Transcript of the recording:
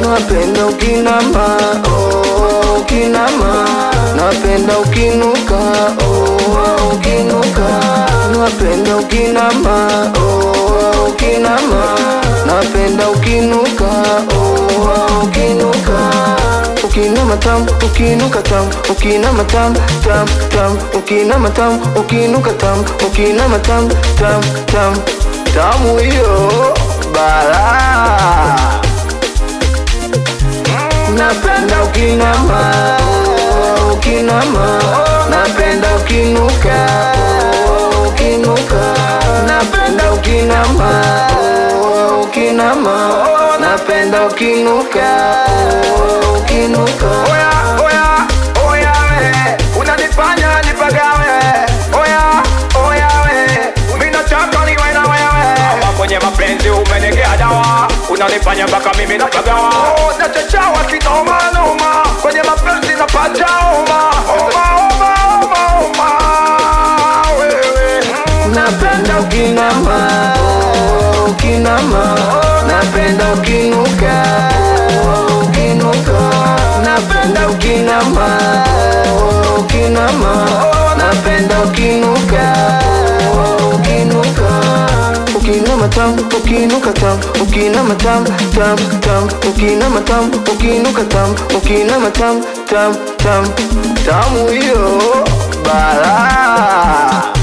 napenda ukinama, ukinama, napenda ukinuka, ukinuka, napenda ukinama, ukinama, napenda ukinuka, ukinuka, ukinama tam, ukinuka tam, ukinama tam, tam, tam, ukinama tam, ukinuka tam, ukinama tam, tam, tam, tamu hiyo bala. Napenda ukinama, ukinama, napenda ukinuka, ukinuka, napenda ukinama, ukinama, napenda ukinuka, ukinuka. Oya, oya, oya we, unanifanya nipagawe. Oya, oya we, mimi nataka niwe na wewe. Hapa kwenye mapenzi umenigea dawa, unanifanya mpaka mimi napagawa. Nachachawa kinoma noma, kwenye mapenzi napata homa, homa, homa, homa, homa. Wewe napenda ukinama, ukinama, napenda ukinuka, ukinuka, napenda ukinama, ukinama, napenda ukinuka, ukinuka, ukinama tam, ukinuka tam, ukinama tam, tam, tam, ukinama tam, ukinuka tam, ukinama tam, tam, tam, tamu hiyo bala.